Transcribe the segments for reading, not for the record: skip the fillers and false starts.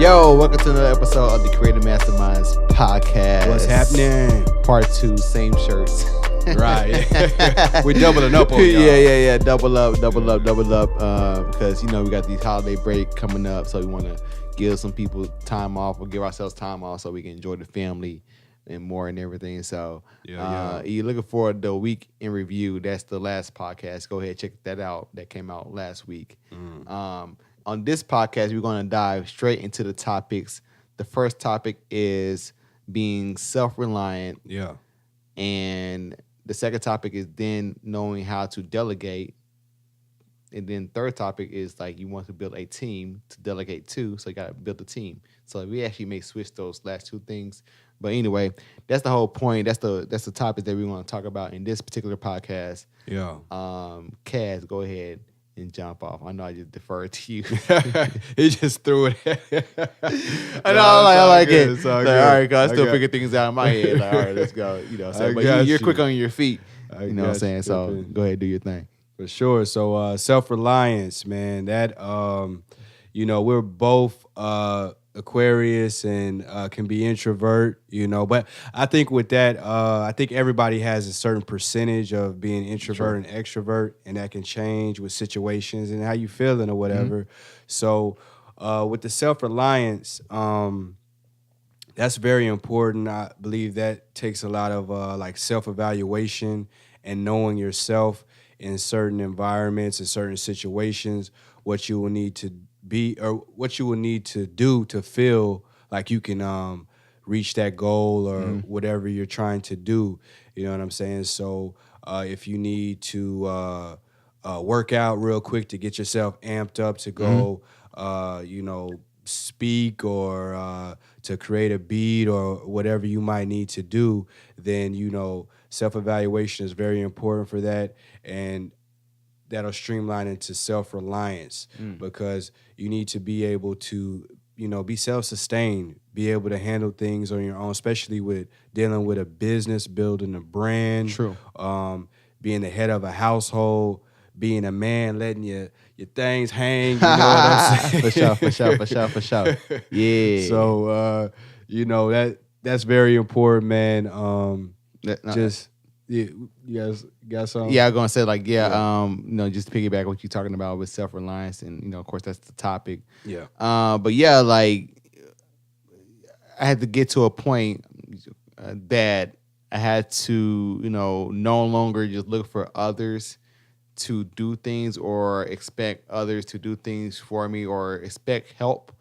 Yo, welcome to another episode of the Creative Masterminds podcast. What's happening? Part 2, same shirts. Right. We're doubling up on y'all. Yeah. Double up. Because, we got these holiday break coming up. So we want to give some people time off or give ourselves time off so we can enjoy the family and more and everything. So you're looking for the week in review. That's the last podcast. Go ahead, check that out. That came out last week. On this podcast, we're going to dive straight into the topics. The first topic is being self-reliant. Yeah. And the second topic is then knowing how to delegate. And then third topic is like you want to build a team to delegate to, so you got to build a team. So we actually may switch those last two things. But anyway, that's the whole point. That's the topic that we want to talk about in this particular podcast. Yeah. Kaz, go ahead and jump off. I know I just deferred to you. He just threw it. I know. I like it. It's all like, good. All right, cause I still figure things out in my head. Like, all right, let's go. But you're quick on your feet. You know what I'm saying? So go ahead, do your thing. For sure. So self-reliance, man. That we're both Aquarius and can be introvert, but I think with that, I think everybody has a certain percentage of being introvert and extrovert, and that can change with situations and how you feeling or whatever. So with the self-reliance, that's very important. I believe that takes a lot of like self-evaluation and knowing yourself in certain environments and certain situations, what you will need to be or what you will need to do to feel like you can reach that goal or whatever you're trying to do. You know what I'm saying? So if you need to work out real quick to get yourself amped up to go, speak or to create a beat or whatever you might need to do, then, self-evaluation is very important for that. And that'll streamline into self-reliance because you need to be able to, be self-sustained, be able to handle things on your own, especially with dealing with a business, building a brand, being the head of a household, being a man, letting your things hang, you know what I'm saying? For sure. Yeah. So, that's very important, man. You guys got something? Yeah, I was gonna say just to piggyback what you're talking about with self-reliance, and of course that's the topic. Yeah. But yeah, like I had to get to a point that I had to, no longer just look for others to do things or expect others to do things for me or expect help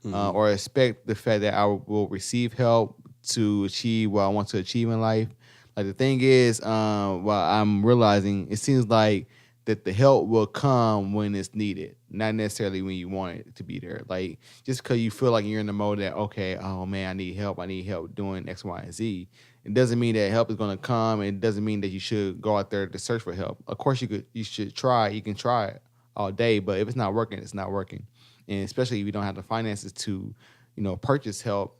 or expect the fact that I will receive help to achieve what I want to achieve in life. Like the thing is, I'm realizing it seems like that the help will come when it's needed, not necessarily when you want it to be there. Like just because you feel like you're in the mode that, okay, oh man, I need help doing X, Y, and Z. It doesn't mean that help is going to come. It doesn't mean that you should go out there to search for help. Of course, you should try. You can try it all day, but if it's not working, it's not working. And especially if you don't have the finances to, purchase help,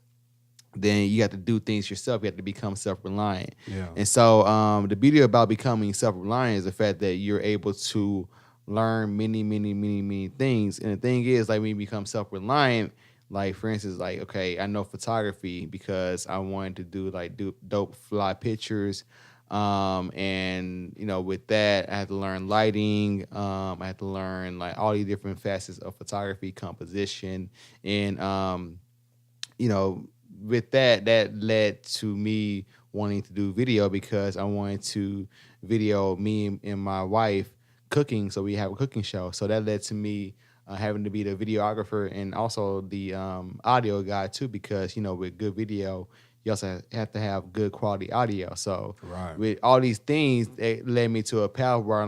then you have to do things yourself. You have to become self-reliant. Yeah. And so the beauty about becoming self-reliant is the fact that you're able to learn many things. And the thing is, like when you become self-reliant, like for instance, like, okay, I know photography because I wanted to do dope fly pictures. And with that, I had to learn lighting. I had to learn like all these different facets of photography, composition, and with that led to me wanting to do video because I wanted to video me and my wife cooking. So we have a cooking show. So that led to me having to be the videographer and also the audio guy too, because, with good video, you also have to have good quality audio. So with all these things, it led me to a path where I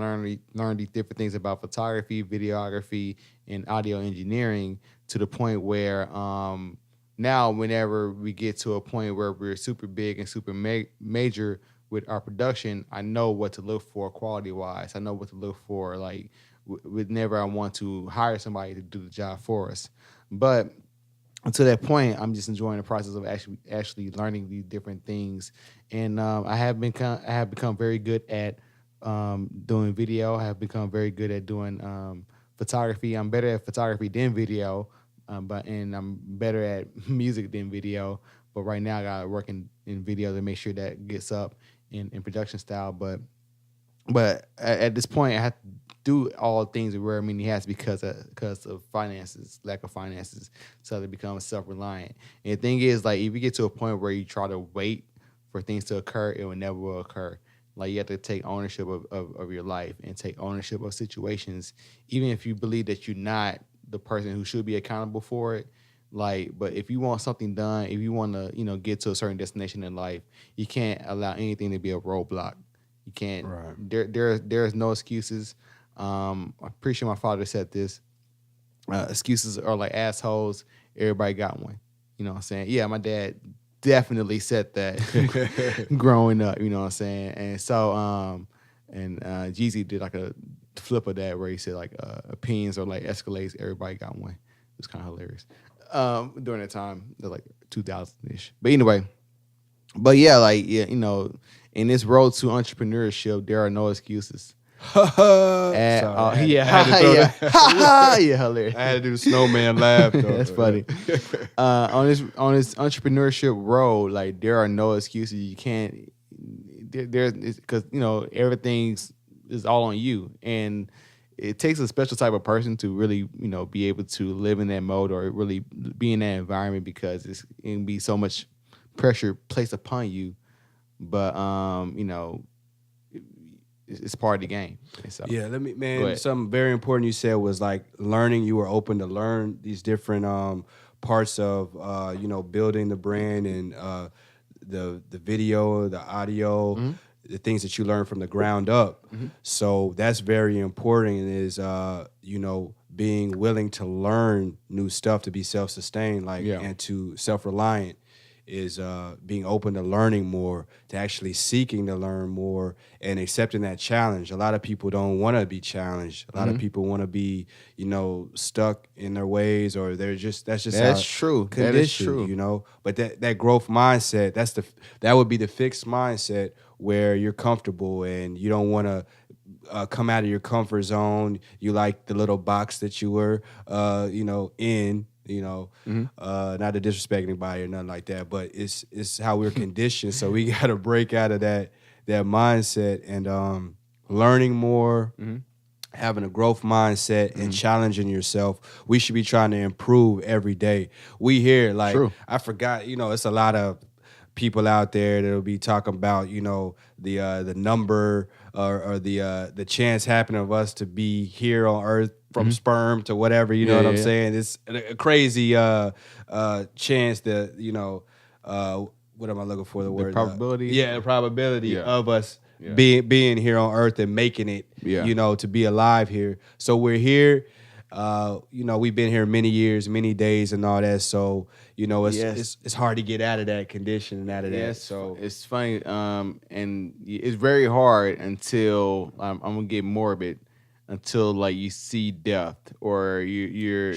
learned these different things about photography, videography, and audio engineering to the point where now, whenever we get to a point where we're super big and super major with our production, I know what to look for quality-wise. I know what to look for, like, whenever I want to hire somebody to do the job for us. But until that point, I'm just enjoying the process of actually learning these different things. And I have become very good at doing video. I have become very good at doing photography. I'm better at photography than video. but and I'm better at music than video. But right now, I got working in video to make sure that gets up in production style. But at this point, I have to do all things that wear many hats because of finances, lack of finances, so to become self reliant. And the thing is, like, if you get to a point where you try to wait for things to occur, it will never will occur. Like, you have to take ownership of your life and take ownership of situations, even if you believe that you're not the person who should be accountable for it. Like, but if you want something done, if you want to, get to a certain destination in life, you can't allow anything to be a roadblock. You can't. Right. There is no excuses. I'm pretty sure my father said this. Excuses are like assholes. Everybody got one. You know what I'm saying? Yeah, my dad definitely said that growing up. You know what I'm saying? And so, Jeezy did like a flip of that where he said like opinions are like escalades. Everybody got one. It was kind of hilarious. During that time, like 2000-ish. But anyway, like, yeah, in this road to entrepreneurship, there are no excuses. Sorry, yeah, hilarious. I had to do the snowman laugh. Though. That's funny. On this entrepreneurship road, like, there are no excuses. You can't. There's because everything's is all on you, and it takes a special type of person to really be able to live in that mode or really be in that environment, because it can be so much pressure placed upon you. But it's part of the game. So, yeah, something very important you said was like learning. You were open to learn these different parts of building the brand and the video, the audio, mm-hmm. the things that you learn from the ground up. Mm-hmm. So that's very important, is being willing to learn new stuff, to be self-sustained, and to self-reliant, is being open to learning more, to actually seeking to learn more and accepting that challenge. A lot of people don't want to be challenged. A lot of people want to be, stuck in their ways, or that's true. Condition, that is true. But that growth mindset, that would be the fixed mindset where you're comfortable and you don't want to come out of your comfort zone. You like the little box that you were, in. Not to disrespect anybody or nothing like that, but it's how we're conditioned. So we got to break out of that mindset and learning more, having a growth mindset, and challenging yourself. We should be trying to improve every day. We hear True. I forgot, it's a lot of people out there that'll be talking about, the number or the chance happening of us to be here on Earth from sperm to whatever, you know what I'm saying? It's a crazy chance that, what am I looking for? The word? Probability? The probability of us being here on Earth and making it, to be alive here. So we're here. We've been here many years, many days, and all that. So it's hard to get out of that condition and out of that. So it's funny, and it's very hard until I'm gonna get morbid, until like you see death, or you're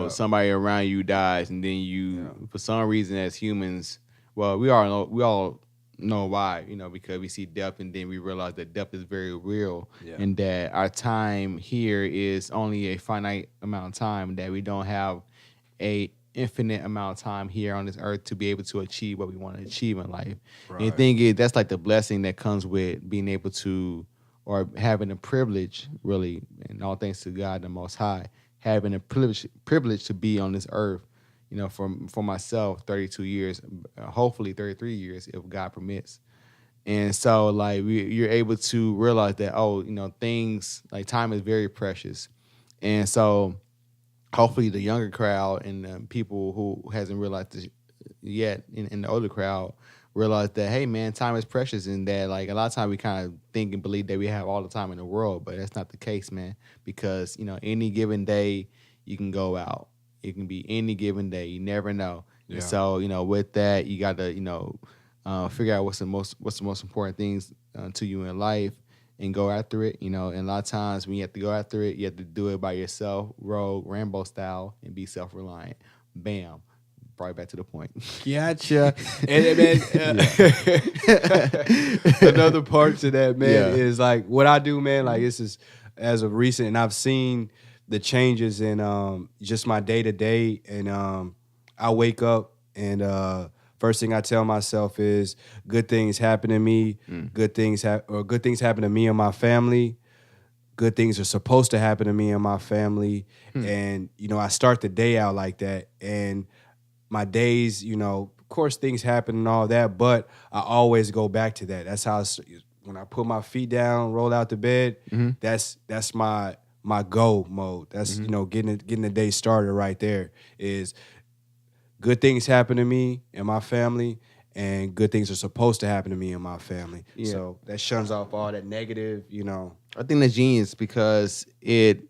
somebody around you dies, and then you for some reason as humans, well, we all know why, because we see death, and then we realize that death is very real, and that our time here is only a finite amount of time, that we don't have a infinite amount of time here on this earth to be able to achieve what we want to achieve in life. Right. And the thing is, that's like the blessing that comes with being able to, or having a privilege, really, and all thanks to God the Most High, having a privilege to be on this earth, for myself, 32 years, hopefully 33 years, if God permits. And so, like, you're able to realize that, things, like, time is very precious. And so, hopefully the younger crowd and people who hasn't realized this yet, in the older crowd, realize that, hey, man, time is precious, and that, like, a lot of times we kind of think and believe that we have all the time in the world, but that's not the case, man, because, any given day you can go out. It can be any given day. You never know. Yeah. And so, with that, you got to, figure out what's the most important things to you in life, and go after it. And a lot of times when you have to go after it, you have to do it by yourself, Rogue Rambo style, and be self-reliant. Bam. Probably back to the point. Gotcha. And another part to that, man, is like what I do, man. Like, this is as of recent, and I've seen the changes in just my day to day, and I wake up and first thing I tell myself is good things happen to me, good things happen to me and my family. Good things are supposed to happen to me and my family, and I start the day out like that, and my days, of course things happen and all that, but I always go back to that. That's how when I put my feet down, roll out the bed, that's my go mode. That's getting the day started right there. Is good things happen to me and my family, and good things are supposed to happen to me and my family. Yeah. So that shuns off all that negative, I think that's genius because it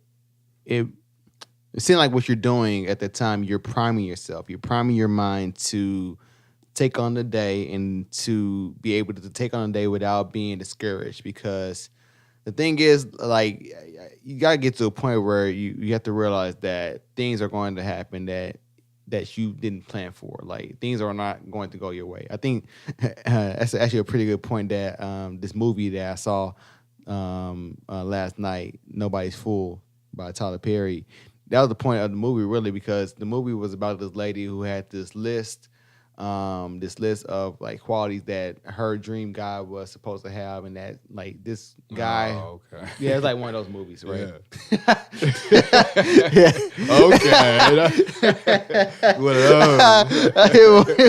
seemed like what you're doing at that time, you're priming yourself. You're priming your mind to take on the day and to be able to take on the day without being discouraged. Because the thing is, like, you got to get to a point where you have to realize that things are going to happen that you didn't plan for. Like, things are not going to go your way. I think that's actually a pretty good point that this movie that I saw last night, Nobody's Fool by Tyler Perry, that was the point of the movie, really, because the movie was about this lady who had this list of like qualities that her dream guy was supposed to have, and that like this guy, okay. yeah, it's like one of those movies, right? Yeah. Okay. One of those.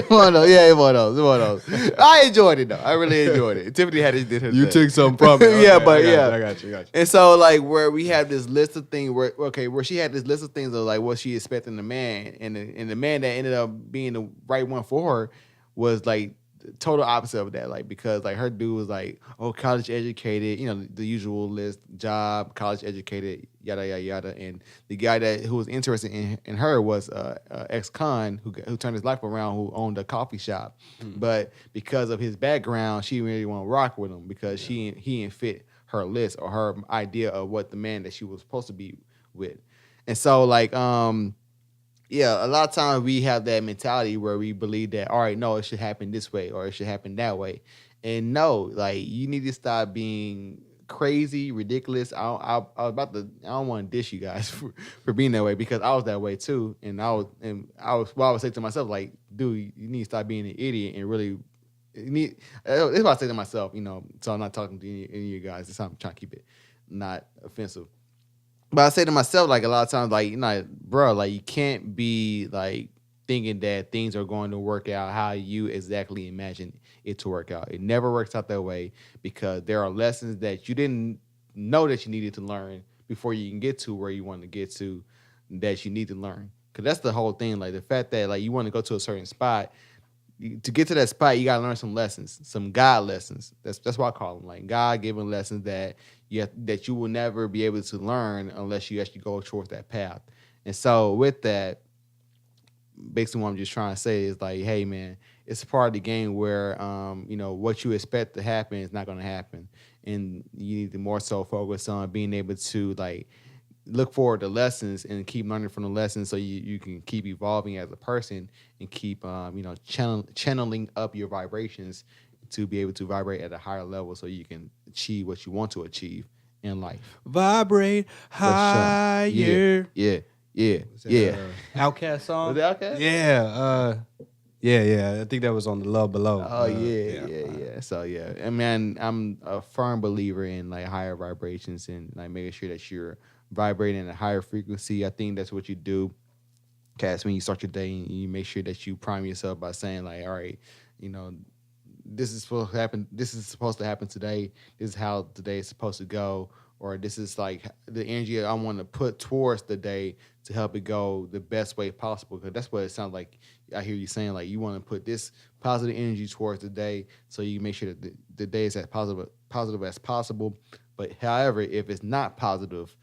One of those. Yeah, one of those. I enjoyed it though. I really enjoyed it. Tiffany did her You thing. took something from it. Yeah, Okay, but I got you. And so like where we have this list of things where she had this list of things of like what she expected in the man, and the man that ended up being the right one for her was like total opposite of that. Like, because like her dude was like, oh, college educated, the usual list, job, college educated, yada yada yada. And the guy who was interested in her was ex-con who turned his life around, who owned a coffee shop. But because of his background, she didn't really want to rock with him because he didn't fit her list or her idea of what the man that she was supposed to be with. And so like yeah, a lot of times we have that mentality where we believe that, all right, no, it should happen this way or it should happen that way. And no, like, you need to stop being crazy, ridiculous. I don't want to dish you guys for being that way, because I was that way too. And I would say to myself, like, dude, you need to stop being an idiot and really, that's what I say to myself, so I'm not talking to any of you guys. That's how I'm trying to keep it not offensive. But I say to myself, like, a lot of times, like, bro, like, you can't be, like, thinking that things are going to work out how you exactly imagine it to work out. It never works out that way, because there are lessons that you didn't know that you needed to learn before you can get to where you want to get to, that you need to learn. Because that's the whole thing. Like, the fact that, like, you want to go to a certain spot, to get to that spot, you got to learn some lessons, some God lessons. That's what I call them, like God-given lessons that you will never be able to learn unless you actually go towards that path. And so with that, basically what I'm just trying to say is like, hey man, it's a part of the game where what you expect to happen is not going to happen, and you need to more so focus on being able to like look forward to lessons and keep learning from the lessons, so you can keep evolving as a person and keep channeling up your vibrations to be able to vibrate at a higher level, so you can achieve what you want to achieve in life. Vibrate higher. Yeah. Outcast song? Was it Outcast? Yeah. Yeah. I think that was on the Love Below. Oh, yeah. So, yeah. I mean, I'm a firm believer in, like, higher vibrations and, like, making sure that you're vibrating at a higher frequency. I think that's what you do, Cass, when you start your day, and you make sure that you prime yourself by saying, like, all right, this is supposed to happen. This is supposed to happen today. This is how the day is supposed to go. Or this is like the energy I want to put towards the day to help it go the best way possible. Because that's what it sounds like. I hear you saying, like, you want to put this positive energy towards the day, so you make sure that the day is as positive as possible. But however, if it's not positive,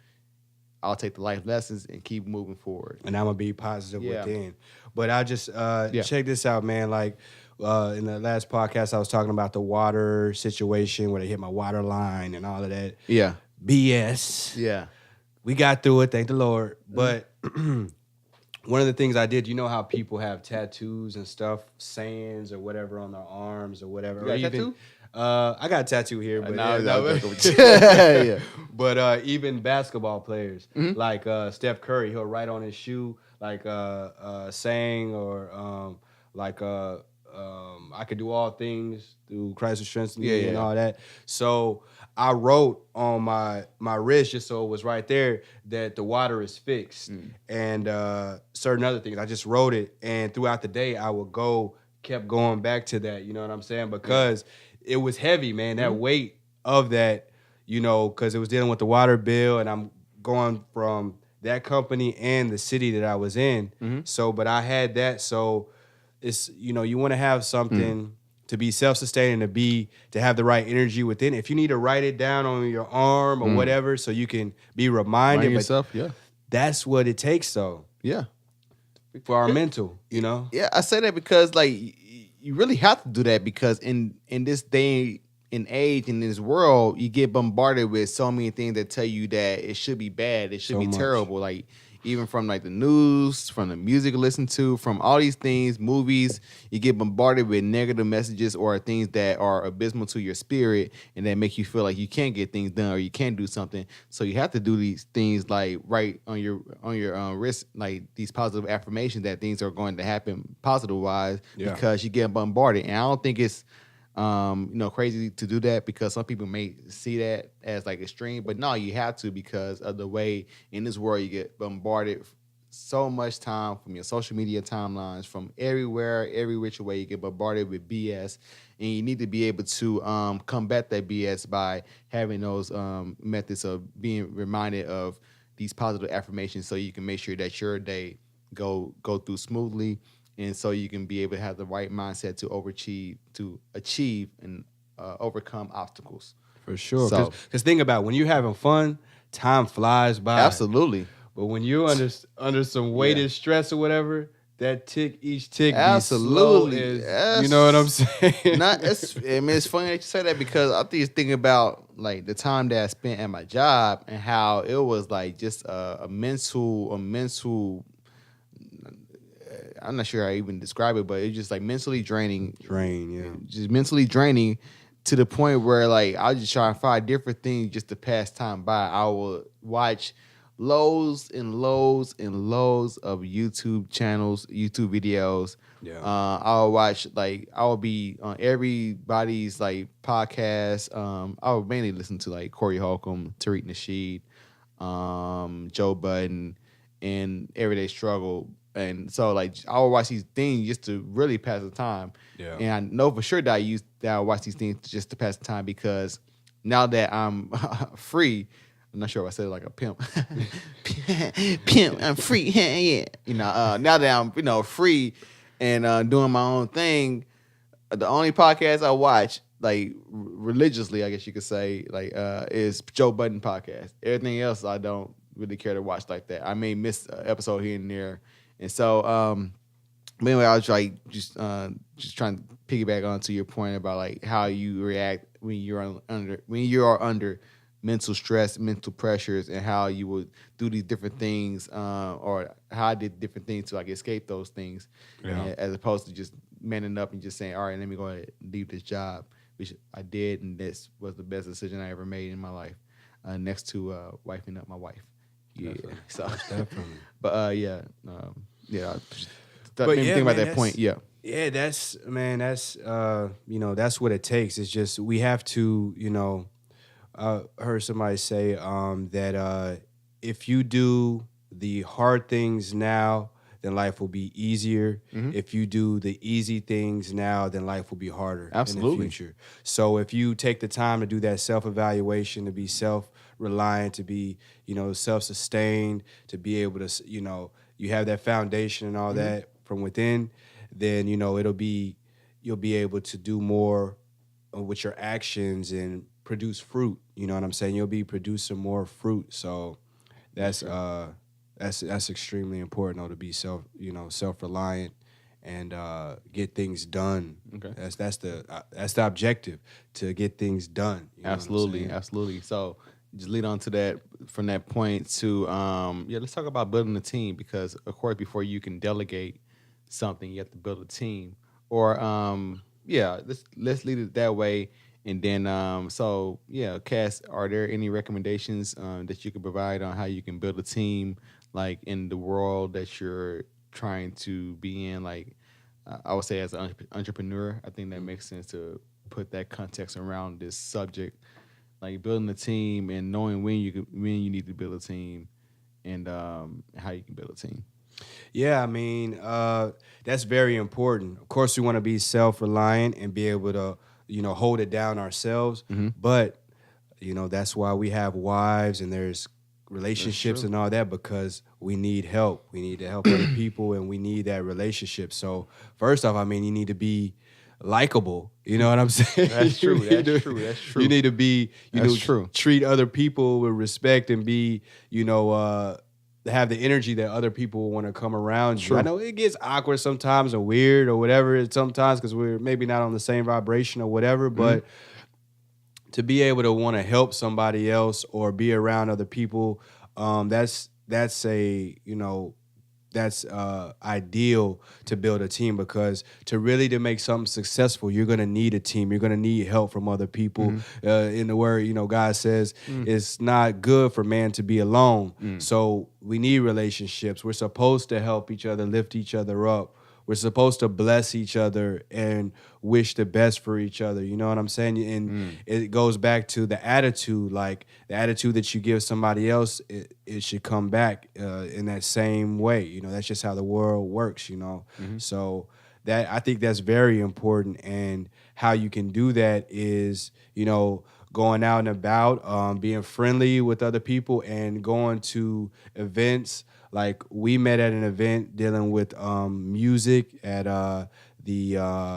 I'll take the life lessons and keep moving forward. And I'm going to be positive within. But I just check this out, man. Like, in the last podcast, I was talking about the water situation where they hit my water line and all of that. Yeah. BS. Yeah. We got through it, thank the Lord. But one of the things I did, how people have tattoos and stuff, sayings or whatever on their arms or whatever. You got a tattoo? I got a tattoo here, but yeah. But even basketball players like Steph Curry, he'll write on his shoe like saying or like I could do all things through Christ who strengthens Yeah, me and yeah. all that. So I wrote on my wrist just so it was right there that the water is fixed and certain other things. I just wrote it, and throughout the day I would kept going back to that. You know what I'm saying? Because it was heavy, man. That weight of that, because it was dealing with the water bill, and I'm going from that company and the city that I was in. So, but I had that. So it's, you want to have something to be self-sustaining, to have the right energy within. If you need to write it down on your arm or whatever, so you can be reminded. Remind But yourself, yeah. that's what it takes, though, Yeah. for our mental. Yeah, I say that because like you really have to do that because in this day and age in this world, you get bombarded with so many things that tell you that it should be bad, it should So be much. terrible. Like even from like the news, from the music you listen to, from all these things, movies, you get bombarded with negative messages or things that are abysmal to your spirit and that make you feel like you can't get things done or you can't do something. So you have to do these things like right on your wrist, like these positive affirmations that things are going to happen positive wise because you get bombarded. And I don't think it's crazy to do that because some people may see that as like extreme, but no, you have to because of the way in this world you get bombarded so much time from your social media timelines, from everywhere, every which way you get bombarded with BS, and you need to be able to combat that BS by having those methods of being reminded of these positive affirmations, so you can make sure that your day go through smoothly and so you can be able to have the right mindset to achieve and overcome obstacles. For sure. So Because think about it, when you're having fun, time flies by. absolutely, But when you're under some weighted stress or whatever, each tick be slow absolutely. as, you know what I'm saying? It's funny that you say that because I think it's thinking about like the time that I spent at my job and how it was like just a mental. I'm not sure how I even describe it, but it's just like mentally draining. Just mentally draining to the point where like I'll just try and find different things just to pass time by. I will watch loads and loads and loads of YouTube channels, YouTube videos. Yeah. I'll watch I will be on everybody's like podcast. I would mainly listen to like Corey Holcomb, Tariq Nasheed, Joe Budden, and Everyday Struggle. And so like I will watch these things just to really pass the time. Yeah. And I know for sure that I watch these things just to pass the time because now that I'm free, I'm not sure if I said it like a pimp. Pimp, I'm free. Yeah. Now that I'm free and doing my own thing, the only podcast I watch like religiously, I guess you could say, like is Joe Budden podcast. Everything else I don't really care to watch like that. I may miss an episode here and there. And so, but anyway, I was like just trying to piggyback onto your point about like how you react when you are under mental stress, mental pressures, and how you would do these different things, or how I did different things to like escape those things, as opposed to just manning up and just saying, all right, let me go ahead and leave this job, which I did, and this was the best decision I ever made in my life, next to wifing up my wife. Yeah, Definitely. so Definitely. but But made me think about man, that point. Yeah, that's that's what it takes. It's just we have to, I heard somebody say that if you do the hard things now, then life will be easier. If you do the easy things now, then life will be harder in the future. So if you take the time to do that self-evaluation, to be self-reliant, to be, self-sustained, to be able to, you have that foundation and all that from within, then, you'll be able to do more with your actions and produce fruit. You know what I'm saying? You'll be producing more fruit. So that's extremely important, though, to be self-reliant and get things done. Okay. That's the objective, to get things done. You know absolutely. So just lead on to that from that point to let's talk about building a team, because of course before you can delegate something, you have to build a team. Or let's lead it that way. And then, so yeah, Cass, are there any recommendations that you could provide on how you can build a team, like in the world that you're trying to be in? Like, I would say as an entrepreneur, I think that makes sense to put that context around this subject, like building a team and knowing when you need to build a team, and how you can build a team. Yeah, I mean, that's very important. Of course, we want to be self-reliant and be able to, hold it down ourselves. Mm-hmm. But, that's why we have wives and there's That's relationships true. and all that, because we need help. We need to help other people and we need that relationship. So first off, I mean, you need to be likable. You know what I'm saying? That's You true. need That's to- true. That's You true. need to be, That's true. treat other people with respect and be, have the energy that other people want to come around you. True. I know it gets awkward sometimes or weird or whatever sometimes because we're maybe not on the same vibration or whatever, but to be able to want to help somebody else or be around other people, that's a that's ideal to build a team, because to make something successful, you're gonna need a team. You're gonna need help from other people. In the word, God says it's not good for man to be alone. So we need relationships. We're supposed to help each other, lift each other up. We're supposed to bless each other and wish the best for each other. You know what I'm saying? And it goes back to the attitude. Like the attitude that you give somebody else, it should come back in that same way. That's just how the world works. So that I think that's very important. And how you can do that is, going out and about, being friendly with other people, and going to events. Like we met at an event dealing with music at the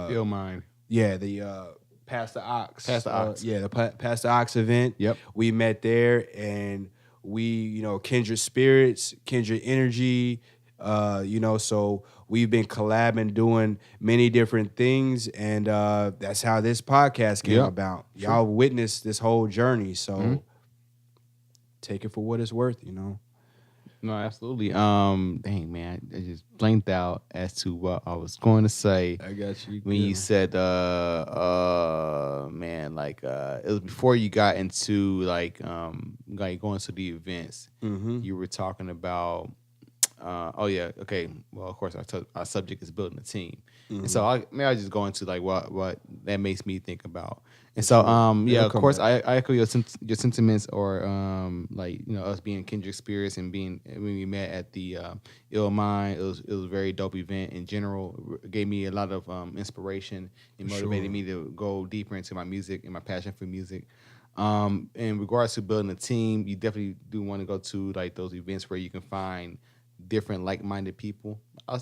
Feel mine. the Pastor Ox. Pastor Ox. The Pastor Ox event. Yep. We met there, and we, kindred spirits, kindred energy. So we've been collabing, doing many different things, and that's how this podcast came Yep. about. Y'all witnessed this whole journey, so take it for what it's worth. No, absolutely. Dang man, I just blanked out as to what I was going to say I got you. when you said, man, like, it was before you got into like going to the events. You were talking about, oh yeah, okay. Well, of course, our subject is building a team, and so I'll just go into like what that makes me think about. And so, yeah, of course, I echo your sentiments, or like us being kindred spirits and being when we met at the Ill Mind. It was a very dope event in general. It gave me a lot of inspiration and motivated me to go deeper into my music and my passion for music. In regards to building a team, you definitely do want to go to like those events where you can find different like-minded people.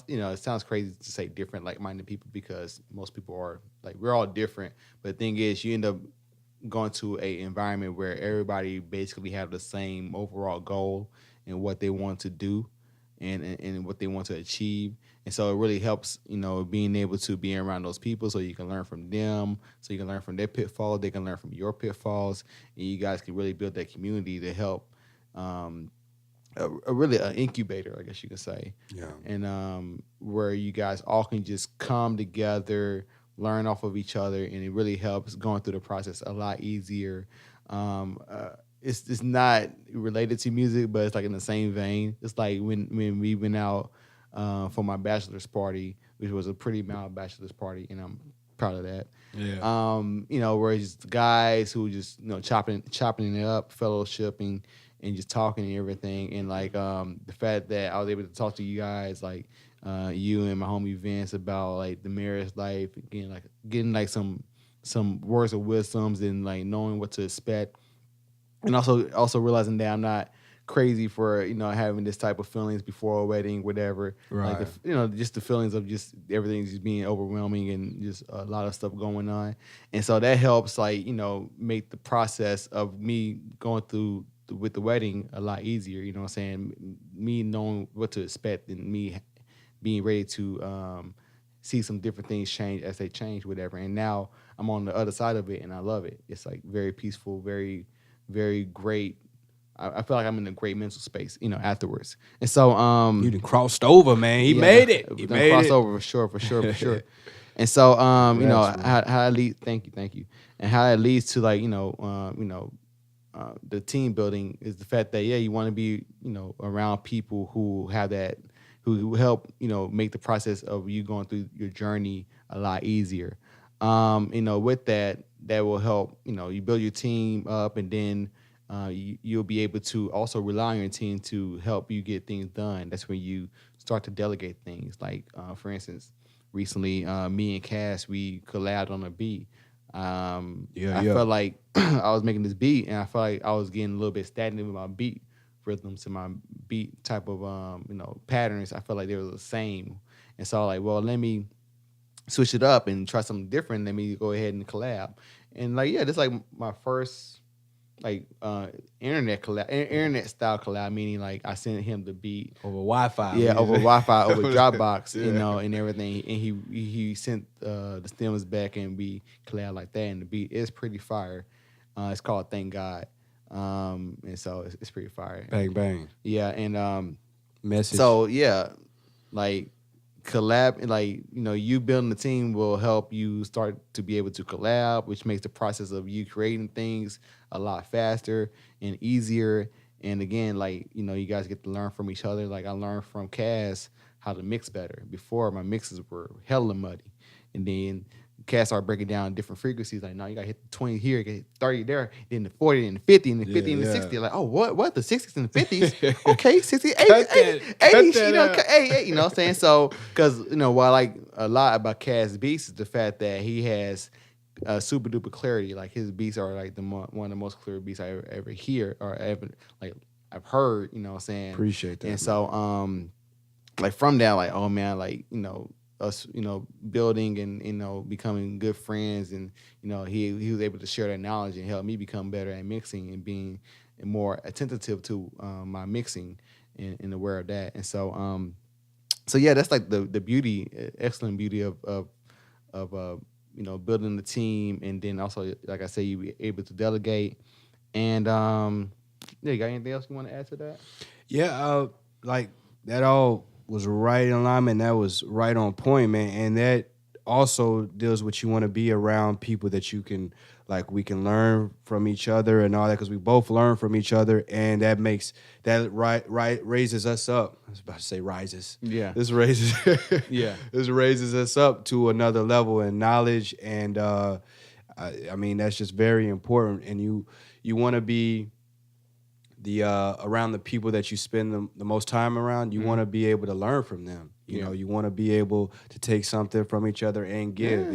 It sounds crazy to say different like-minded people because most people are like, we're all different. But the thing is, you end up going to a environment where everybody basically have the same overall goal and what they want to do and what they want to achieve. And so it really helps, being able to be around those people so you can learn from them, so you can learn from their pitfalls, they can learn from your pitfalls, and you guys can really build that community to help really an incubator, I guess you could say. Yeah. And where you guys all can just come together, learn off of each other, and it really helps going through the process a lot easier. It's not related to music, but it's like in the same vein. It's like when we went out for my bachelor's party, which was a pretty mild bachelor's party, and I'm proud of that. Yeah. Where it's just guys who just chopping it up, fellowshipping, and just talking and everything. And like the fact that I was able to talk to you guys, like you and my homie Vince, about like the marriage life, getting like some words of wisdoms and like knowing what to expect, and also realizing that I'm not crazy for having this type of feelings before a wedding, whatever. Right. Like just the feelings of just everything just being overwhelming and just a lot of stuff going on, and so that helps like make the process of me going through with the wedding a lot easier. You know what I'm saying? Me knowing what to expect and me being ready to see some different things change as they change, whatever. And now I'm on the other side of it, and I love it. It's like very peaceful, very, very great. I feel like I'm in a great mental space, afterwards. And so You done crossed over, man. He made it. He made crossed it. over for sure. And so, Congrats, man. how that lead. Thank you, and how that leads to like, the team building is the fact that you want to be, around people who have that, who help, make the process of you going through your journey a lot easier. With that, that will help. You build your team up, and then you'll be able to also rely on your team to help you get things done. That's when you start to delegate things. Like, for instance, recently, me and Cass, we collabed on a beat. Yeah, I yeah. felt like I was making this beat, and I felt like I was getting a little bit stagnant with my beat rhythms and my beat type of patterns. I felt like they were the same, and so I was like, well, let me switch it up and try something different. Let me go ahead and collab, and like this is like my first like internet style collab, meaning like I sent him the beat, Over Wi-Fi. yeah, over Wi-Fi, over Dropbox, Yeah. and everything. And he sent the stems back, and we collab like that. And the beat is pretty fire. It's called Thank God, and so it's pretty fire. Bang bang. Yeah, and Message. so yeah, like collab, like you building the team will help you start to be able to collab, which makes the process of you creating things a lot faster and easier. And again, like you guys get to learn from each other. Like I learned from Cass how to mix better. Before my mixes were hella muddy, and then Cass started breaking down different frequencies. Like, no, you gotta hit the 20 here, get 30 there, then the 40 and the 50 and the Yeah, 50 and the yeah. 60. Like, oh, what? The 60s and the 50s? Okay, 60, 80, Cut 80, that. 80, Cut that out. hey, you know what I'm saying? So, because, what I like a lot about Cass beats is the fact that he has super duper clarity. Like, his beats are like one of the most clear beats I ever hear or ever, like, I've heard, you know what I'm saying? Appreciate And that, man. so, like from that, like, oh man, like us, building and becoming good friends, and he was able to share that knowledge and help me become better at mixing and being more attentive to my mixing and aware of that. And so yeah, that's like the beauty, excellent beauty of building the team, and then also like I say, you be able to delegate. And yeah, you got anything else you want to add to that? Yeah, like that all was right in alignment. That was right on point, man. And that also deals with you want to be around people that you can like we can learn from each other and all that because we both learn from each other, and that makes that right raises us up. I was about to say rises. Yeah. This raises Yeah. this raises us up to another level in knowledge, and I mean that's just very important. And you want to be the around the people that you spend the most time around. You want to be able to learn from them. You know, Yeah. you want to be able to take something from each other and give. Yeah.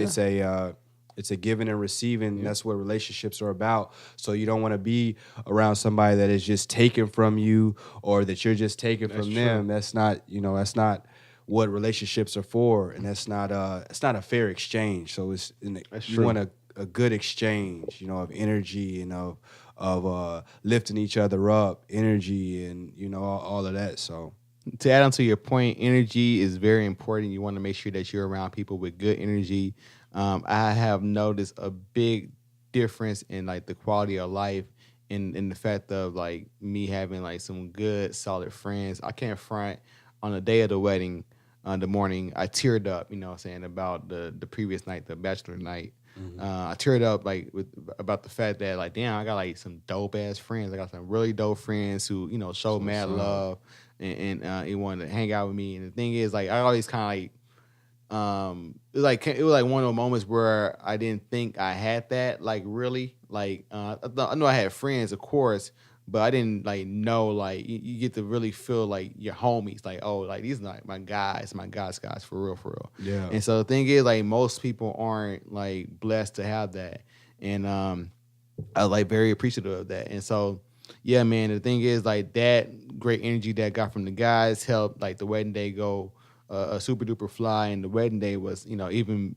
It's a it's a giving and receiving. Yeah. That's what relationships are about. So you don't want to be around somebody that is just taking from you or that you're just taking That's from true. them. That's not, that's not what relationships are for, and that's not it's not a fair exchange. So That's you true. want a good exchange, of energy and of lifting each other up, energy, and all of that. So To add on to your point, energy is very important. You want to make sure that you're around people with good energy. I have noticed a big difference in like the quality of life in the fact of like me having like some good solid friends. I can't front on the day of the wedding, the morning, I teared up, what I'm saying, about the previous night, the bachelor night. I teared up like about the fact that like damn, I got like some dope ass friends. I got some really dope friends who show so mad love and he wanted to hang out with me. And the thing is, like I always kind of it was like one of those moments where I didn't think I had that, like really, like I know I had friends, of course, but I didn't like know, like you get to really feel like your homies, like oh, like these are like my guys for real, for real. yeah. And so the thing is, like most people aren't like blessed to have that, and I was like very appreciative of that. And so yeah, man, the thing is like that great energy that I got from the guys helped like the wedding day go a super duper fly, and the wedding day was even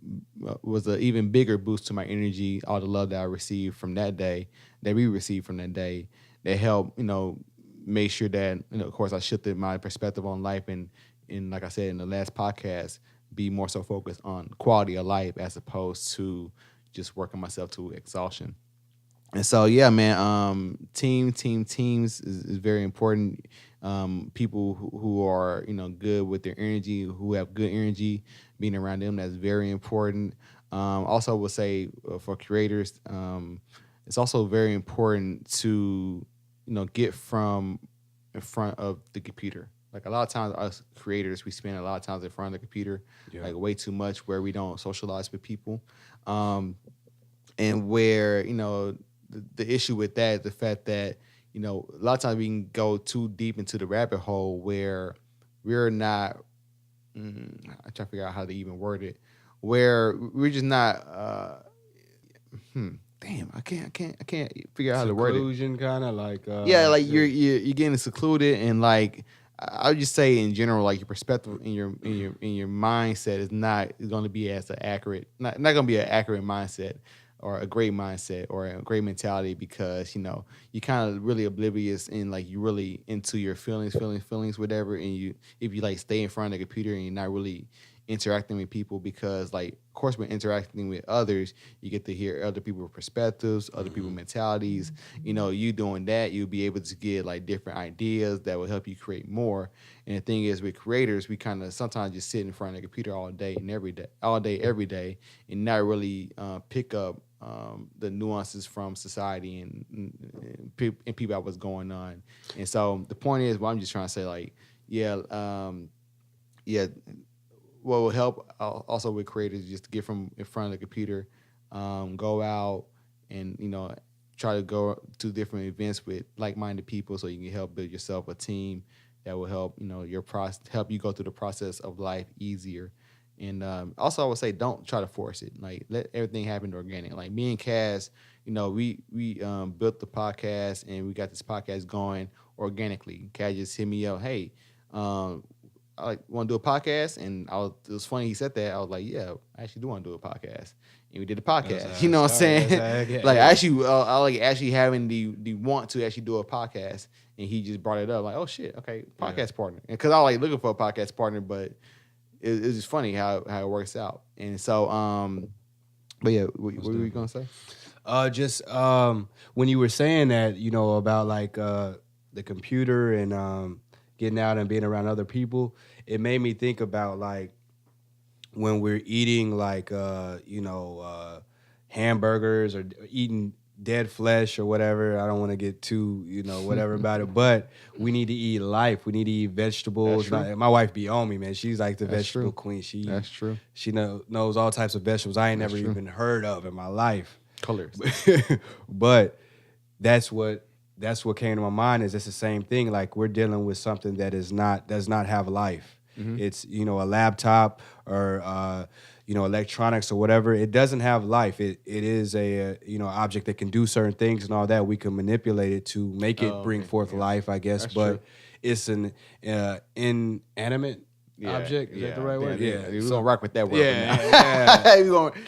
was an even bigger boost to my energy. All the love that I received from that day, that we received from that day, that helped make sure that of course I shifted my perspective on life, and like I said in the last podcast, be more so focused on quality of life as opposed to just working myself to exhaustion. And so yeah, man, teams is very important. people who are good with their energy, who have good energy, being around them, that's very important. Also, I would say for creators, it's also very important to get from in front of the computer. Like a lot of times, us creators, we spend a lot of times in front of the computer, Yeah. like way too much, where we don't socialize with people. Um, and where the issue with that is the fact that a lot of times we can go too deep into the rabbit hole where we're not. I try to figure out how to even word it, where we're just not. Damn, I can't figure out how to word it. Seclusion, kind of like Yeah, like you're getting secluded, and like I would just say in general, like your perspective in your mindset is going to be as an accurate, not going to be an accurate mindset or a great mindset or a great mentality, because you kind of really oblivious and like you really into your feelings, whatever, and if you like stay in front of the computer and you're not really interacting with people, because like of course when interacting with others you get to hear other people's perspectives, other people's mentalities. You doing that, you'll be able to get like different ideas that will help you create more. And the thing is, with creators, we kind of sometimes just sit in front of the computer all day every day, and not really pick up the nuances from society and people out what's going on. And so the point is, well, I'm just trying to say, like, yeah, what will help also with creators is just to get from in front of the computer, go out and try to go to different events with like-minded people, so you can help build yourself a team that will help your process, help you go through the process of life easier. And also, I would say don't try to force it. Like let everything happen organic. Like me and Cass, we built the podcast and we got this podcast going organically. Cass just hit me up, hey. I like want to do a podcast, and it was funny he said that. I was like, yeah, I actually do want to do a podcast, and we did the podcast. You know what I'm saying? Like actually, I like actually having the want to actually do a podcast, and he just brought it up. Like, oh shit, okay, podcast partner, because I was like looking for a podcast partner, but it's just funny how it works out. And so, but yeah, what were you gonna say? Just when you were saying that, about like the computer and getting out and being around other people, it made me think about like when we're eating like hamburgers or eating dead flesh or whatever. I don't want to get too whatever about it, but we need to eat life. We need to eat vegetables. My wife be on me, man. She's like the vegetable queen. That's true. She knows all types of vegetables I ain't never even heard of in my life. Colors. But that's what came to my mind. Is it's the same thing. Like we're dealing with something that does not have life. Mm-hmm. It's a laptop or electronics or whatever. It doesn't have life. It is a object that can do certain things and all that. We can manipulate it to make it bring forth life, I guess. That's but true. It's an inanimate object. Is that the right word? Yeah. We're gonna rock with that word. Yeah.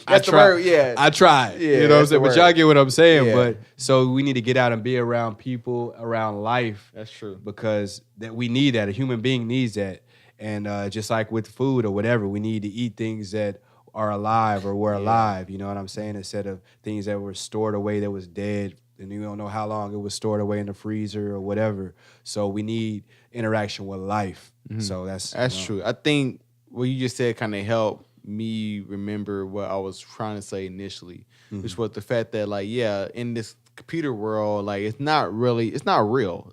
That's the word. Yeah. I tried. Yeah, you know what I'm saying? But y'all get what I'm saying. Yeah. But so we need to get out and be around people, around life. That's true. Because that we need that. A human being needs that. And just like with food or whatever, we need to eat things that are alive or were alive. You know what I'm saying? Instead of things that were stored away that was dead, and you don't know how long it was stored away in the freezer or whatever. So we need interaction with life. Mm-hmm. So that's true. I think what you just said kind of helped me remember what I was trying to say initially, which was the fact that in this computer world, it's not real.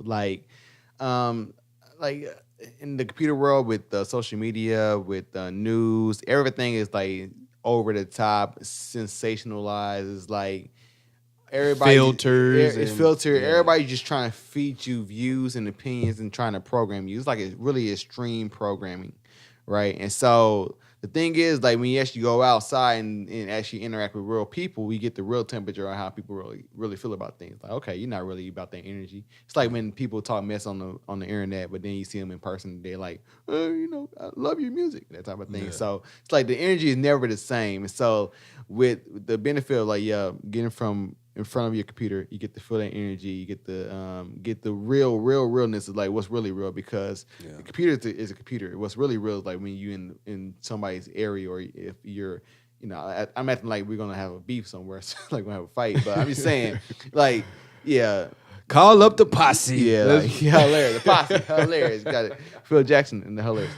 In the computer world with social media, with news, everything is like over the top, sensationalized. It's like everybody filters. It's filtered. Yeah. Everybody's just trying to feed you views and opinions and trying to program you. It's like it's really extreme programming, right? And so the thing is, like when you actually go outside and actually interact with real people, we get the real temperature on how people really feel about things. Like, okay, you're not really about that energy. It's like when people talk mess on the internet, but then you see them in person, they're like, I love your music, that type of thing. Yeah. So it's like the energy is never the same. And so with the benefit of getting from in front of your computer, you get to feel that energy. You get the realness of like what's really real, because the computer is a computer. What's really real is like when you in somebody's area, or if you're, I'm acting like we're gonna have a beef somewhere, so like we're gonna have a fight. But I'm just saying, Call up the posse. Yeah, like hilarious. The posse, hilarious. Got it. Phil Jackson and the hilarious.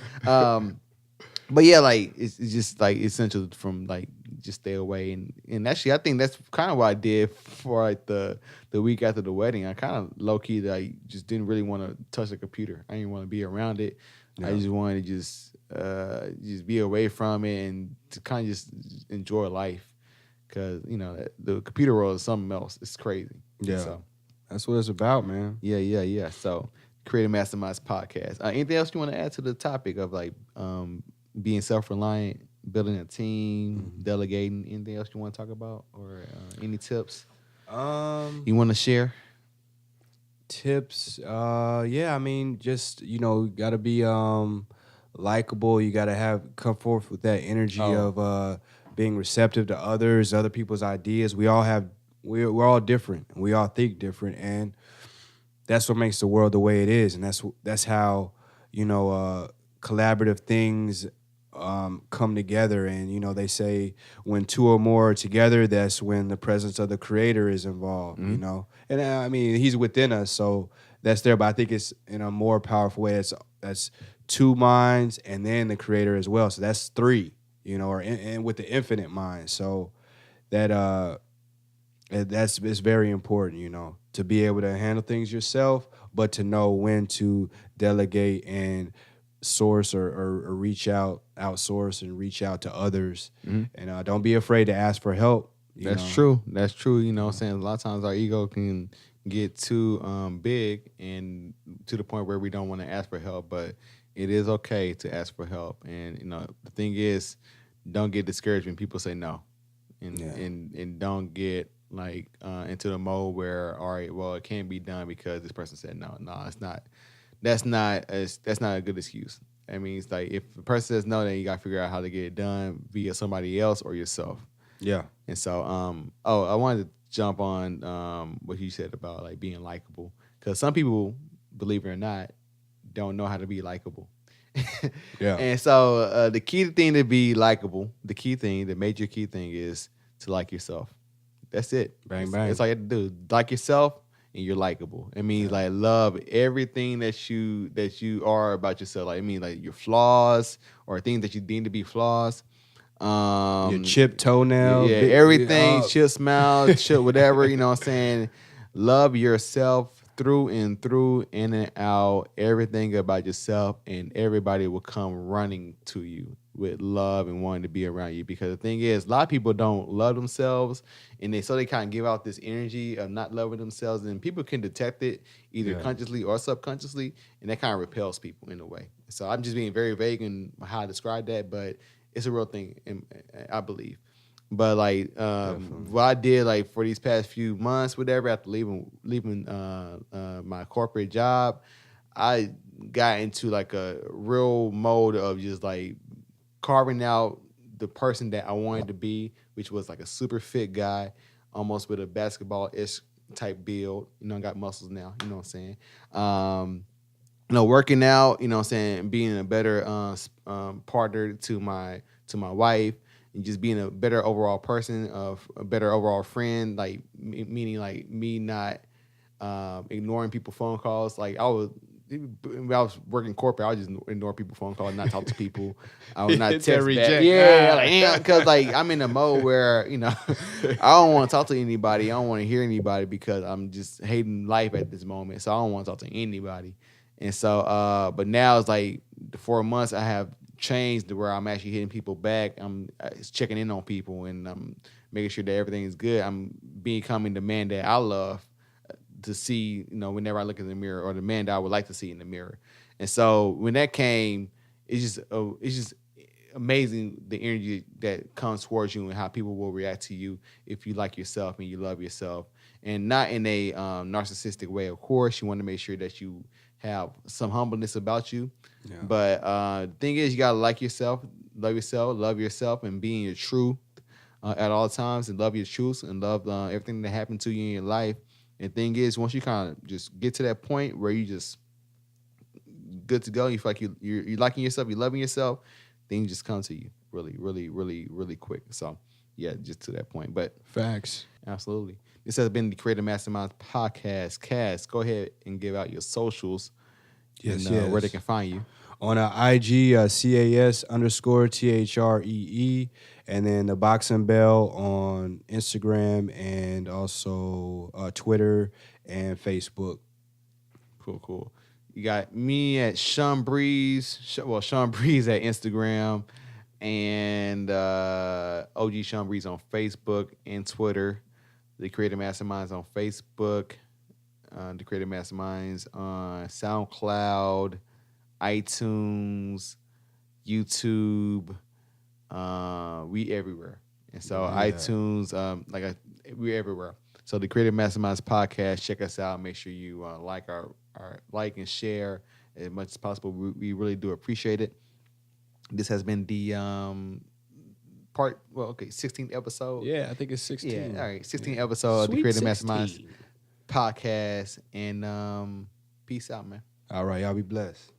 But yeah, like it's just like essential from like just stay away and actually I think that's kind of what I did for like the week after the wedding. I kind of low key like just didn't really want to touch the computer. I didn't want to be around it. Yeah. I just wanted to just be away from it and to kind of just enjoy life because you know the computer world is something else. It's crazy. Yeah. So That's what it's about, man. yeah. So create a Masterminds podcast. Anything else you want to add to the topic of like being self-reliant, building a team, delegating? Anything else you want to talk about, or any tips you want to share? Tips. Yeah, I mean, just gotta be likable. You gotta come forth with that energy of being receptive to other people's ideas. We're all different. We all think different, and that's what makes the world the way it is. And that's how collaborative things come together. And they say when two or more are together, that's when the presence of the creator is involved. And I mean he's within us, so that's there. But I think it's in a more powerful way. That's two minds and then the creator as well. So that's three. And with the infinite mind. So that's it's very important. To be able to handle things yourself, but to know when to delegate and source or outsource and reach out to others. And don't be afraid to ask for help. That's true. That's true. You know what I'm saying? A lot of times our ego can get too big and to the point where we don't want to ask for help, but it is okay to ask for help. And the thing is, don't get discouraged when people say no. And don't get like into the mode where, all right, well, it can't be done because this person said no. No, it's not. That's not a good excuse. I mean, it's like if the person says no, then you got to figure out how to get it done via somebody else or yourself. Yeah. And so, I wanted to jump on what you said about like being likable, because some people, believe it or not, don't know how to be likable. Yeah. And so, the key thing to be likable, the major key thing is to like yourself. That's it. Bang, bang. It's all you have to do. Like yourself, and you're likable. It means like love everything that you are about yourself. Like it means like your flaws or things that you deem to be flaws. Your chipped toenail. Yeah, everything, chip smile, chip whatever, you know what I'm saying? Love yourself through and through, in and out, everything about yourself, and everybody will come running to you with love and wanting to be around you. Because the thing is, a lot of people don't love themselves, and they kind of give out this energy of not loving themselves, and people can detect it either consciously or subconsciously, and that kind of repels people in a way. So I'm just being very vague in how I describe that, but it's a real thing, I believe. But like what I did like for these past few months, whatever, after leaving my corporate job, I got into like a real mode of just like carving out the person that I wanted to be, which was like a super fit guy, almost with a basketball-ish type build. I got muscles now, you know what I'm saying? Working out, you know what I'm saying, being a better partner to my wife, and just being a better overall person, a better overall friend, like meaning like me not ignoring people's phone calls. Like when I was working corporate, I would just ignore people's phone calls, not talk to people. I would not text back. Yeah, because like I'm in a mode where I don't want to talk to anybody. I don't want to hear anybody because I'm just hating life at this moment. So I don't want to talk to anybody. And so, but now it's like the 4 months I have changed to where I'm actually hitting people back. I'm checking in on people, and I'm making sure that everything is good. I'm becoming the man that I love to see, whenever I look in the mirror, or the man that I would like to see in the mirror. And so when that came, it's just amazing the energy that comes towards you and how people will react to you if you like yourself and you love yourself, and not in a narcissistic way. Of course, you want to make sure that you have some humbleness about you. Yeah. But the thing is, you gotta like yourself, love yourself, and be in your truth at all times, and love your truths, and love everything that happened to you in your life. And the thing is, once you kind of just get to that point where you just good to go, you feel like you're liking yourself, you're loving yourself, things just come to you really, really, really, really quick. So yeah, just to that point. But facts. Absolutely. This has been the Creative Masterminds podcast. Cass, go ahead and give out your socials Yes, and where they yes. can find you. On IG, CAS_THREE, and then the Boxing Bell on Instagram and also Twitter and Facebook. Cool, cool. You got me at Sean Breeze. Sean Breeze at Instagram and OG Sean Breeze on Facebook and Twitter. The Creative Masterminds on Facebook. The Creative Masterminds on SoundCloud, iTunes, YouTube. We everywhere. And so Yeah. iTunes, we're everywhere. So the Creative Masterminds podcast, check us out. Make sure you like our like and share as much as possible. We really do appreciate it. This has been the 16th episode. Yeah, I think it's 16. Yeah, all right, 16th episode of the Sweet Creative 16. Masterminds podcast. And peace out, man. All right, y'all be blessed.